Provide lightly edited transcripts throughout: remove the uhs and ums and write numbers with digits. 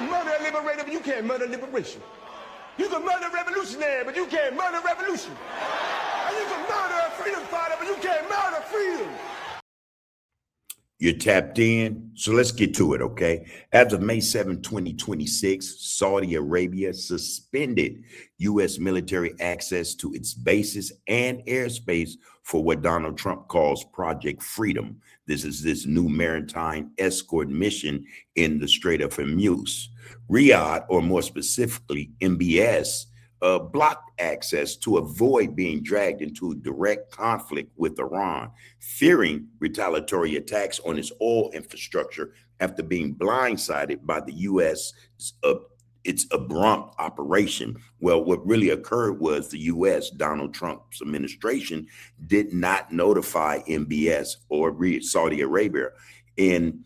murder a liberator, but you can't murder liberation. You can murder a revolutionary, but you can't murder revolution. And you can murder a freedom fighter, but you can't murder freedom. You're tapped in. So let's get to it, okay? As of May 7, 2026, Saudi Arabia suspended U.S. military access to its bases and airspace for what Donald Trump calls Project Freedom. This is this new maritime escort mission in the Strait of Hormuz. Riyadh, or more specifically, MBS, blocked access to avoid being dragged into a direct conflict with Iran, fearing retaliatory attacks on its oil infrastructure after being blindsided by the U.S. Its abrupt operation. Well, what really occurred was the U.S., Donald Trump's administration, did not notify MBS or Saudi Arabia. And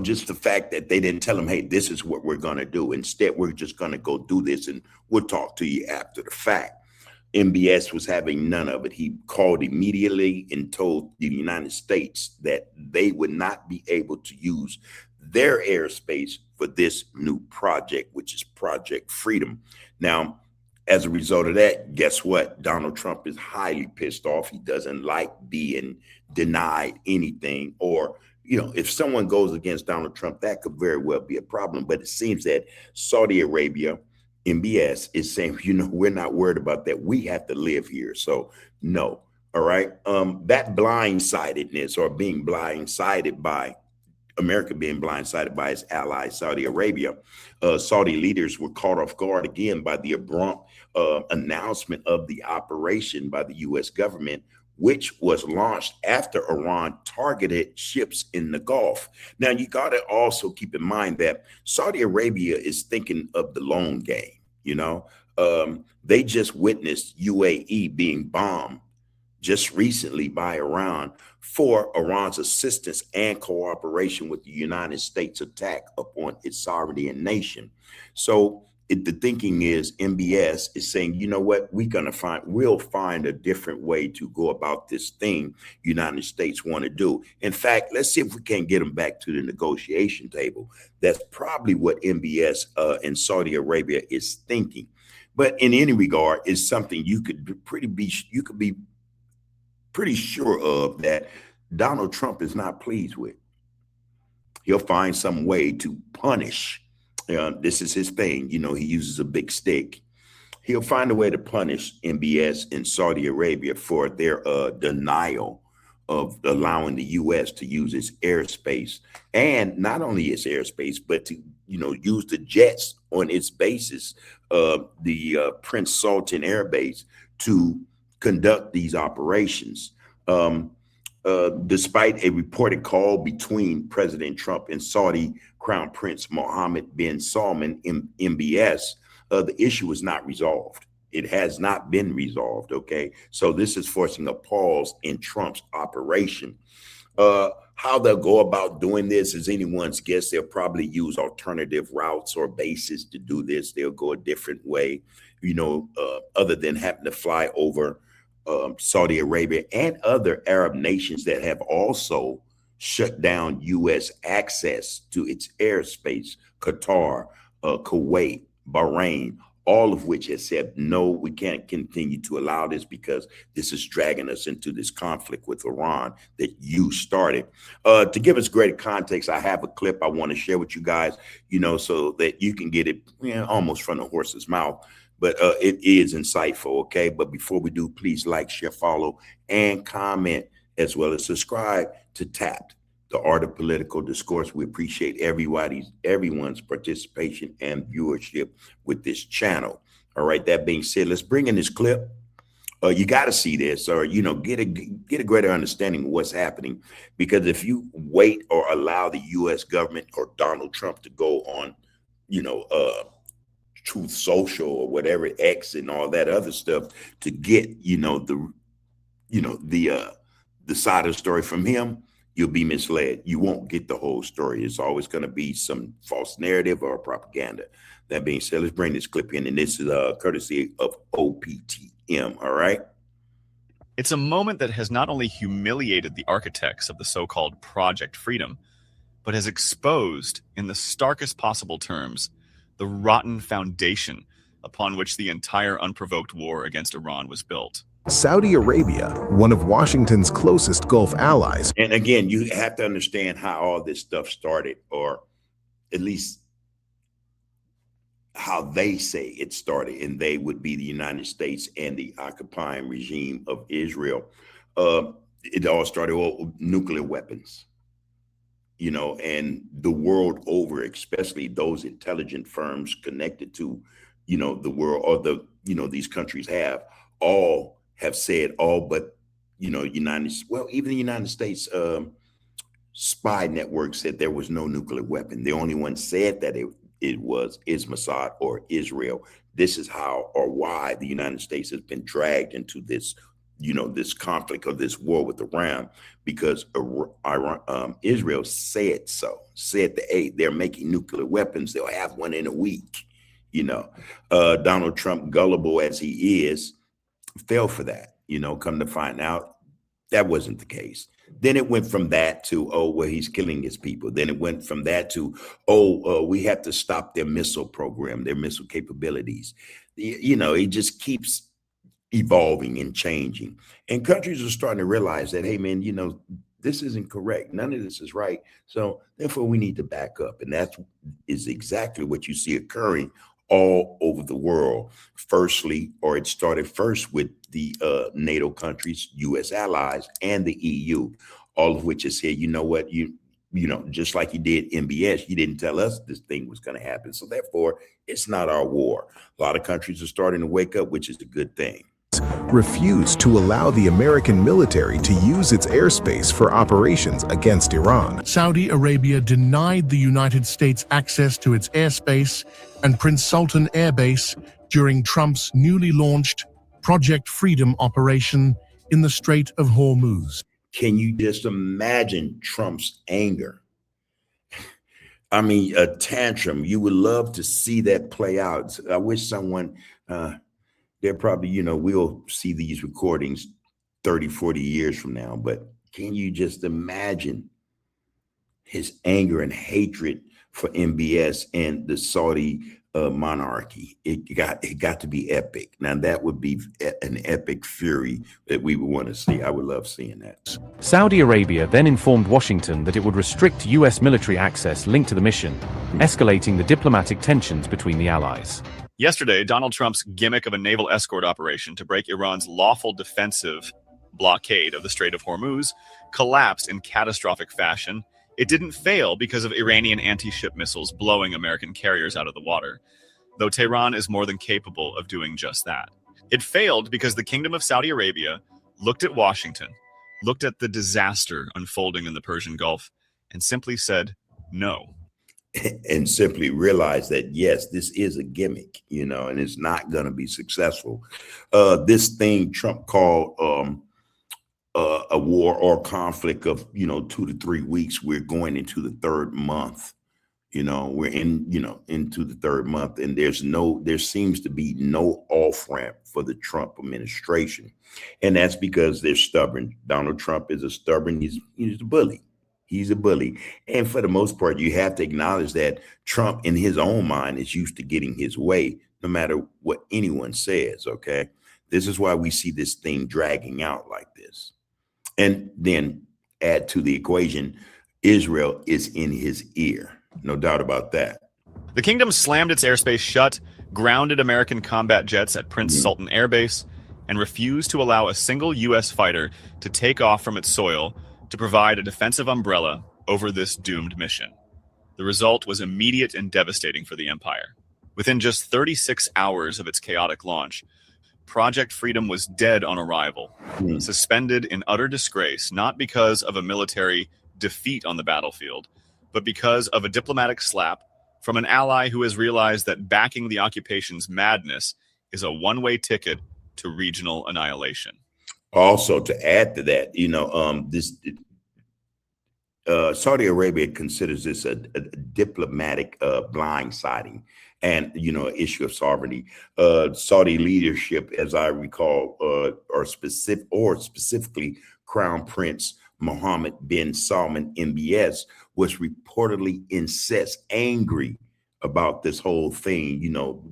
just the fact that they didn't tell them, hey, this is what we're going to do. Instead, we're just going to go do this and we'll talk to you after the fact. MBS was having none of it. He called immediately and told the United States that they would not be able to use their airspace for this new project, which is Project Freedom. Now, as a result of that, guess what? Donald Trump is highly pissed off. He doesn't like being denied anything, or if someone goes against Donald Trump, that could very well be a problem. But it seems that Saudi Arabia, MBS, is saying, we're not worried about that. We have to live here. So no. All right. That blindsidedness, or being blindsided by America, being blindsided by its ally, Saudi Arabia, Saudi leaders were caught off guard again by the abrupt announcement of the operation by the U.S. government, which was launched after Iran targeted ships in the Gulf. Now, you got to also keep in mind that Saudi Arabia is thinking of the long game. They just witnessed UAE being bombed just recently by Iran for Iran's assistance and cooperation with the United States attack upon its sovereignty and nation. So the thinking is MBS is saying, you know what, we'll find a different way to go about this thing United States want to do. In fact, let's see if we can't get them back to the negotiation table. That's probably what MBS and Saudi Arabia is thinking. But in any regard, it's something you could be pretty sure of that Donald Trump is not pleased with. He'll find some way to punish. This is his thing. He uses a big stick. He'll find a way to punish MBS in Saudi Arabia for their denial of allowing the U.S. to use its airspace, and not only its airspace, but to use the jets on its bases, the Prince Sultan Air Base, to conduct these operations. Despite a reported call between President Trump and Saudi Crown Prince Mohammed bin Salman in MBS, the issue is not resolved. It has not been resolved, okay? So this is forcing a pause in Trump's operation. How they'll go about doing this is anyone's guess. They'll probably use alternative routes or bases to do this. They'll go a different way, other than having to fly over Saudi Arabia and other Arab nations that have also shut down U.S. access to its airspace, Qatar, Kuwait, Bahrain, all of which has said, no, we can't continue to allow this because this is dragging us into this conflict with Iran that you started. To give us greater context, I have a clip I want to share with you guys, so that you can get it almost from the horse's mouth. But it is insightful, okay? But before we do, please like, share, follow, and comment, as well as subscribe to Tapped, the Art of Political Discourse. We appreciate everyone's participation and viewership with this channel. All right, that being said, let's bring in this clip. You got to see this, or get a greater understanding of what's happening. Because if you wait or allow the U.S. government or Donald Trump to go on, Truth Social or whatever, X and all that other stuff, to get the side of the story from him, you'll be misled. You won't get the whole story. It's always going to be some false narrative or propaganda. That being said, let's bring this clip in, and this is courtesy of OPTM. All right. It's a moment that has not only humiliated the architects of the so-called Project Freedom, but has exposed, in the starkest possible terms, the rotten foundation upon which the entire unprovoked war against Iran was built. Saudi Arabia, one of Washington's closest Gulf allies. And again, you have to understand how all this stuff started, or at least how they say it started, and they would be the United States and the occupying regime of Israel. It all started with nuclear weapons, and the world over, especially those intelligent firms connected to, the world, or these countries have said, all but, even the United States spy network said there was no nuclear weapon. The only one said that it was Mossad or Israel. This is how or why the United States has been dragged into this, this conflict or this war with Iran, because Israel said so. Said that, hey, they're making nuclear weapons. They'll have one in a week. Donald Trump, gullible as he is, fell for that. Come to find out, that wasn't the case. Then it went from that to, he's killing his people. Then it went from that to, we have to stop their missile program, their missile capabilities. It just keeps evolving and changing. And countries are starting to realize that, hey, man, this isn't correct. None of this is right. So therefore, we need to back up. And that is exactly what you see occurring all over the world. It started first with the NATO countries, U.S. allies, and the EU, all of which has said, you know what, just like you did MBS, you didn't tell us this thing was going to happen. So therefore, it's not our war. A lot of countries are starting to wake up, which is a good thing. Refused to allow the American military to use its airspace for operations against Iran. Saudi Arabia denied the United States access to its airspace and Prince Sultan Air Base during Trump's newly launched Project Freedom operation in the Strait of Hormuz. Can you just imagine Trump's anger? I mean, a tantrum. You would love to see that play out. I wish someone, they're probably, we'll see these recordings 30, 40 years from now, but can you just imagine his anger and hatred for MBS and the Saudi monarchy? It got to be epic. Now that would be an epic fury that we would want to see. I would love seeing that. Saudi Arabia then informed Washington that it would restrict U.S. military access linked to the mission, escalating the diplomatic tensions between the allies. Yesterday, Donald Trump's gimmick of a naval escort operation to break Iran's lawful defensive blockade of the Strait of Hormuz collapsed in catastrophic fashion. It didn't fail because of Iranian anti-ship missiles blowing American carriers out of the water, though Tehran is more than capable of doing just that. It failed because the Kingdom of Saudi Arabia looked at Washington, looked at the disaster unfolding in the Persian Gulf, and simply said no. And simply realize that, yes, this is a gimmick, and it's not going to be successful. This thing Trump called a war or conflict of, 2 to 3 weeks. We're going into the third month. We're into the third month, and there seems to be no off ramp for the Trump administration. And that's because they're stubborn. Donald Trump is he's a bully. He's a bully. And for the most part, you have to acknowledge that Trump in his own mind is used to getting his way, no matter what anyone says. Okay. This is why we see this thing dragging out like this. And then add to the equation, Israel is in his ear. No doubt about that. The kingdom slammed its airspace shut, grounded American combat jets at Prince Sultan Air Base, and refused to allow a single U.S. fighter to take off from its soil to provide a defensive umbrella over this doomed mission. The result was immediate and devastating for the empire. Within just 36 hours of its chaotic launch, Project Freedom was dead on arrival, suspended in utter disgrace, not because of a military defeat on the battlefield, but because of a diplomatic slap from an ally who has realized that backing the occupation's madness is a one-way ticket to regional annihilation. Also, to add to that, Saudi Arabia considers this a diplomatic blindsiding and, issue of sovereignty. Saudi leadership, as I recall, or specifically Crown Prince Mohammed bin Salman, MBS, was reportedly incensed, angry about this whole thing,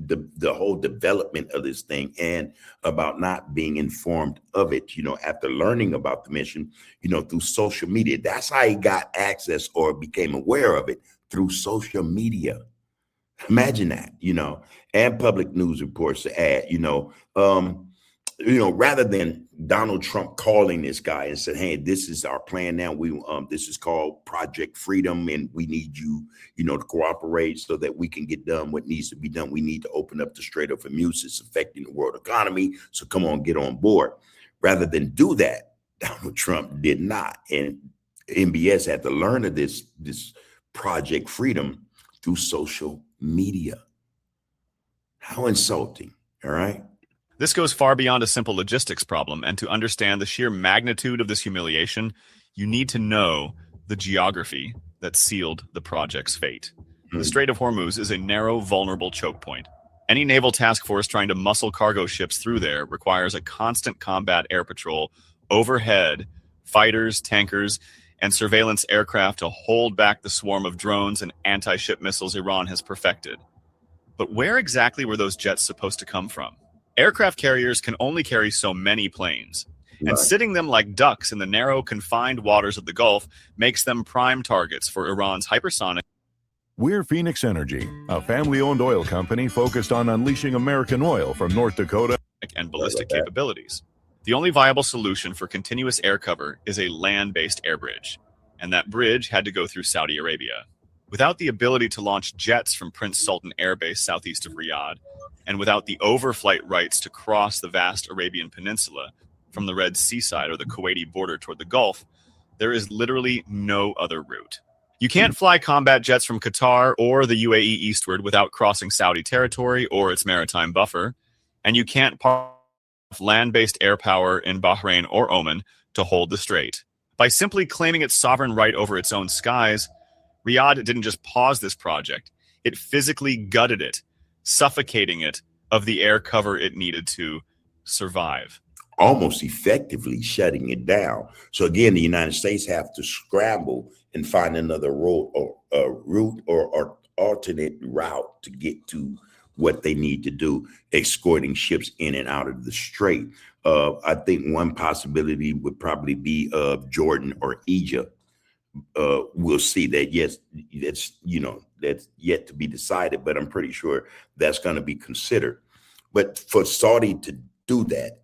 the whole development of this thing, and about not being informed of it, after learning about the mission, through social media. That's how he got access or became aware of it, through social media. Imagine that, and public news reports to add, rather than Donald Trump calling this guy and said, "Hey, this is our plan now. This is called Project Freedom, and we need you, to cooperate so that we can get done what needs to be done. We need to open up the Strait of Hormuz. It's affecting the world economy. So come on, get on board." Rather than do that, Donald Trump did not, and MBS had to learn of this Project Freedom through social media. How insulting! All right. This goes far beyond a simple logistics problem, and to understand the sheer magnitude of this humiliation, you need to know the geography that sealed the project's fate. The Strait of Hormuz is a narrow, vulnerable choke point. Any naval task force trying to muscle cargo ships through there requires a constant combat air patrol overhead, fighters, tankers, and surveillance aircraft to hold back the swarm of drones and anti-ship missiles Iran has perfected. But where exactly were those jets supposed to come from? Aircraft carriers can only carry so many planes, and sitting them like ducks in the narrow, confined waters of the Gulf makes them prime targets for Iran's hypersonic. We're Phoenix Energy, a family-owned oil company focused on unleashing American oil from North Dakota And ballistic capabilities. The only viable solution for continuous air cover is a land-based air bridge, and that bridge had to go through Saudi Arabia. Without the ability to launch jets from Prince Sultan Air Base southeast of Riyadh, and without the overflight rights to cross the vast Arabian Peninsula from the Red Sea side or the Kuwaiti border toward the Gulf, there is literally no other route. You can't fly combat jets from Qatar or the UAE eastward without crossing Saudi territory or its maritime buffer, and you can't park land-based air power in Bahrain or Oman to hold the strait. By simply claiming its sovereign right over its own skies, Riyadh didn't just pause this project, it physically gutted it, suffocating it of the air cover it needed to survive. Almost effectively shutting it down. So again, the United States have to scramble and find another route or alternate route to get to what they need to do, escorting ships in and out of the strait. I think one possibility would probably be Jordan or Egypt. We'll see that. Yes, that's yet to be decided, but I'm pretty sure that's going to be considered. But for Saudi to do that,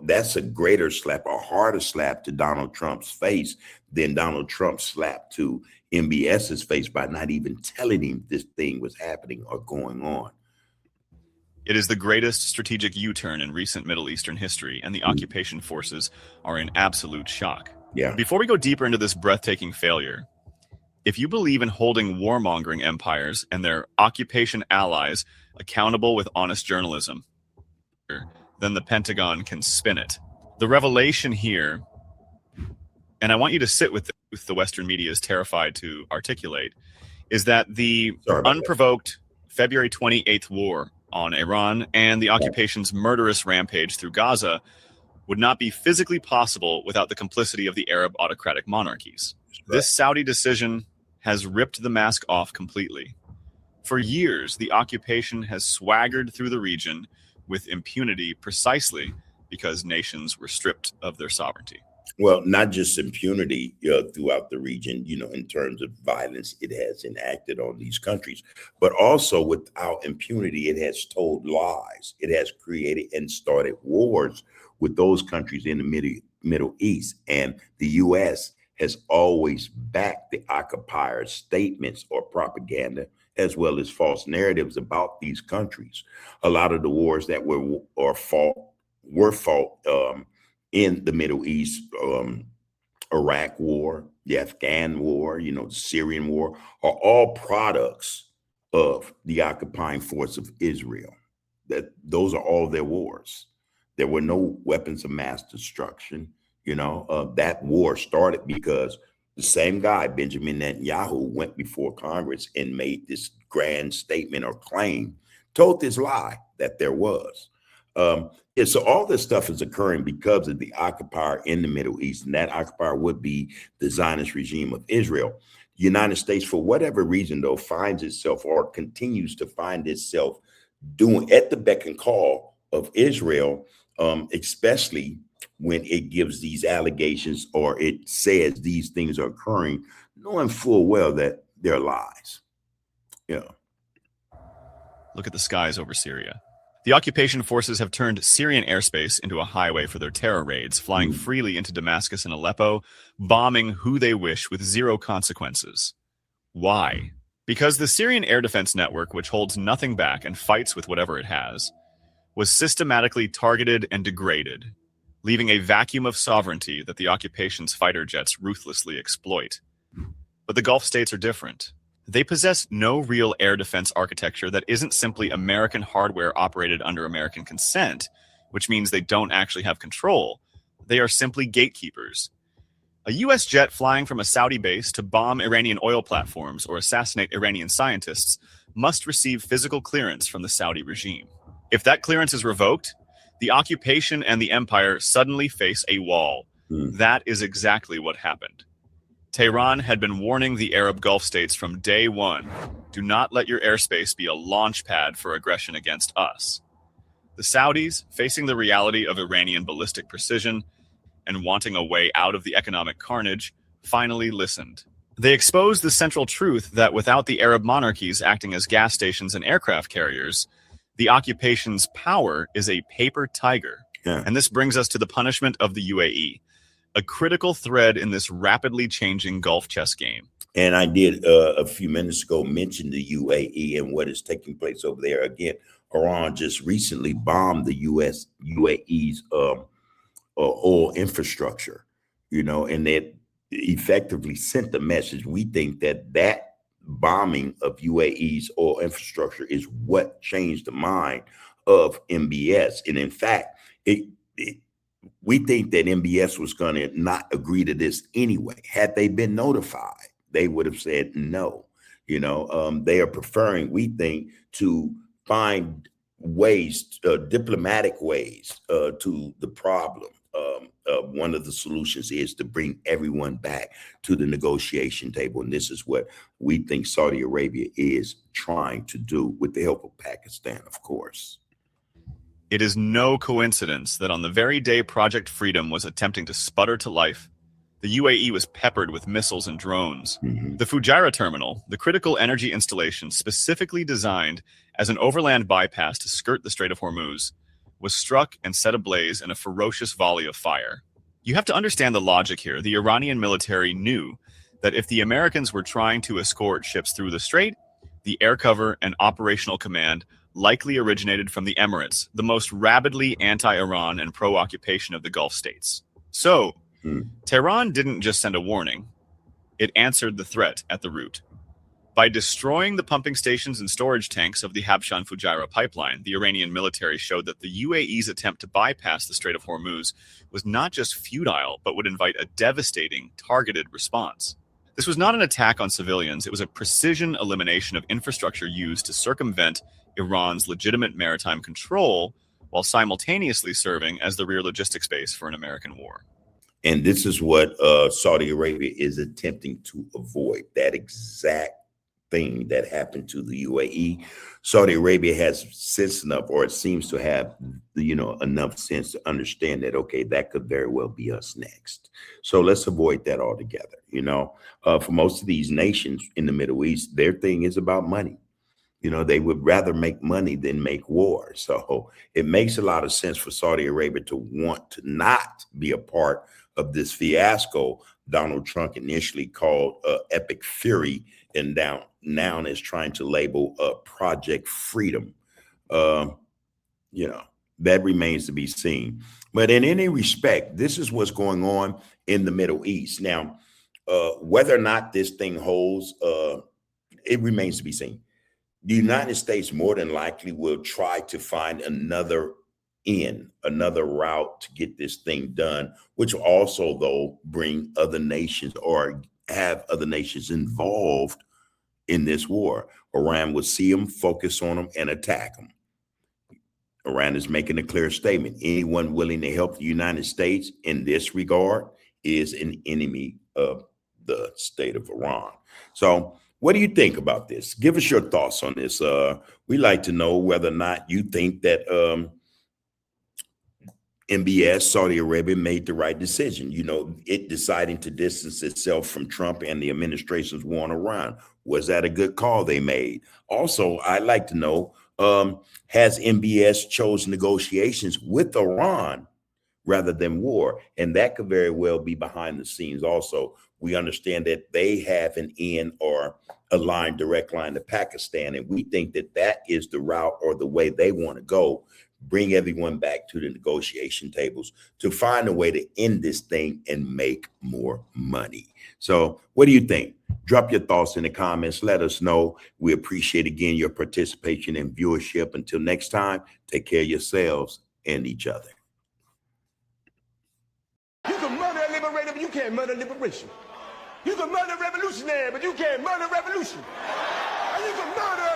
that's a greater slap, a harder slap to Donald Trump's face than Donald Trump slapped to MBS's face by not even telling him this thing was happening or going on. It is the greatest strategic U-turn in recent Middle Eastern history, and the occupation forces are in absolute shock. Yeah. Before we go deeper into this breathtaking failure, if you believe in holding warmongering empires and their occupation allies accountable with honest journalism, then the Pentagon can spin it. The revelation here, and I want you to sit with the Western media is terrified to articulate, is that the unprovoked February 28th war on Iran and the occupation's murderous rampage through Gaza would not be physically possible without the complicity of the Arab autocratic monarchies. Right. This Saudi decision has ripped the mask off completely. For years, the occupation has swaggered through the region with impunity precisely because nations were stripped of their sovereignty. Well, not just impunity throughout the region, in terms of violence it has enacted on these countries, but also without impunity, it has told lies. It has created and started wars with those countries in the Middle East. And the U.S. has always backed the occupiers' statements or propaganda, as well as false narratives about these countries. A lot of the wars that were fought in the Middle East, Iraq war, the Afghan war, the Syrian war, are all products of the occupying force of Israel. Those are all their wars. There were no weapons of mass destruction. That war started because the same guy, Benjamin Netanyahu, went before Congress and made this grand statement or claim, told this lie that there was. Yeah, so all this stuff is occurring because of the occupier in the Middle East, and that occupier would be the Zionist regime of Israel. The United States, for whatever reason, though, finds itself or continues to find itself doing at the beck and call of Israel, especially when it gives these allegations or it says these things are occurring, knowing full well that they're lies. Yeah. Look at the skies over Syria. The occupation forces have turned Syrian airspace into a highway for their terror raids, flying freely into Damascus and Aleppo, bombing who they wish with zero consequences. Why? Because the Syrian air defense network, which holds nothing back and fights with whatever it has, was systematically targeted and degraded, leaving a vacuum of sovereignty that the occupation's fighter jets ruthlessly exploit. But the Gulf states are different. They possess no real air defense architecture that isn't simply American hardware operated under American consent, which means they don't actually have control. They are simply gatekeepers. A U.S. jet flying from a Saudi base to bomb Iranian oil platforms or assassinate Iranian scientists must receive physical clearance from the Saudi regime. If that clearance is revoked, the occupation and the empire suddenly face a wall. That is exactly what happened. Tehran had been warning the Arab Gulf states from day one, do not let your airspace be a launch pad for aggression against us. The Saudis, facing the reality of Iranian ballistic precision and wanting a way out of the economic carnage, finally listened. They exposed the central truth that without the Arab monarchies acting as gas stations and aircraft carriers, the occupation's power is a paper tiger. Yeah. And this brings us to the punishment of the UAE, a critical thread in this rapidly changing Gulf chess game. And I did a few minutes ago mention the UAE and what is taking place over there. Again, Iran just recently bombed the UAE's oil infrastructure, and that effectively sent the message. We think that bombing of UAE's oil infrastructure is what changed the mind of MBS. And in fact, we think that MBS was going to not agree to this anyway. Had they been notified, they would have said no. They are preferring, we think, to find ways, diplomatic ways to the problem. One of the solutions is to bring everyone back to the negotiation table. And this is what we think Saudi Arabia is trying to do with the help of Pakistan, of course. It is no coincidence that on the very day Project Freedom was attempting to sputter to life, the UAE was peppered with missiles and drones. The Fujairah terminal, the critical energy installation specifically designed as an overland bypass to skirt the Strait of Hormuz, was struck and set ablaze in a ferocious volley of fire. You have to understand the logic here. The Iranian military knew that if the Americans were trying to escort ships through the strait, the air cover and operational command likely originated from the Emirates, the most rabidly anti-Iran and pro-occupation of the Gulf states. So, Tehran didn't just send a warning, it answered the threat at the root. By destroying the pumping stations and storage tanks of the Habshan-Fujairah pipeline, the Iranian military showed that the UAE's attempt to bypass the Strait of Hormuz was not just futile, but would invite a devastating, targeted response. This was not an attack on civilians, it was a precision elimination of infrastructure used to circumvent Iran's legitimate maritime control while simultaneously serving as the rear logistics base for an American war. And this is what Saudi Arabia is attempting to avoid, that exact thing that happened to the UAE. Saudi Arabia has sense enough, or it seems to have, enough sense to understand that, okay, that could very well be us next. So let's avoid that altogether. For most of these nations in the Middle East, their thing is about money. They would rather make money than make war. So it makes a lot of sense for Saudi Arabia to want to not be a part of this fiasco Donald Trump initially called Epic Fury, and now is trying to label Project Freedom. That remains to be seen. But in any respect, this is what's going on in the Middle East. Now, whether or not this thing holds, it remains to be seen. The United States more than likely will try to find another route to get this thing done, which will also, though, bring other nations or have other nations involved in this war. Iran will see them, focus on them, and attack them. Iran is making a clear statement. Anyone willing to help the United States in this regard is an enemy of the state of Iran. So, what do you think about this? Give us your thoughts on this. We like to know whether or not you think that MBS, Saudi Arabia, made the right decision. You know, it deciding to distance itself from Trump and the administration's war on Iran. Was that a good call they made? Also, I'd like to know, has MBS chose negotiations with Iran rather than war? And that could very well be behind the scenes. Also, we understand that they have an in or a line, direct line to Pakistan. And we think that that is the route or the way they want to go. Bring everyone back to the negotiation tables to find a way to end this thing and make more money. So what do you think? Drop your thoughts in the comments. Let us know. We appreciate, again, your participation and viewership. Until next time, take care of yourselves and each other. You can murder a liberator, but you can't murder liberation. You can murder a revolutionary, but you can't murder revolution. And you can murder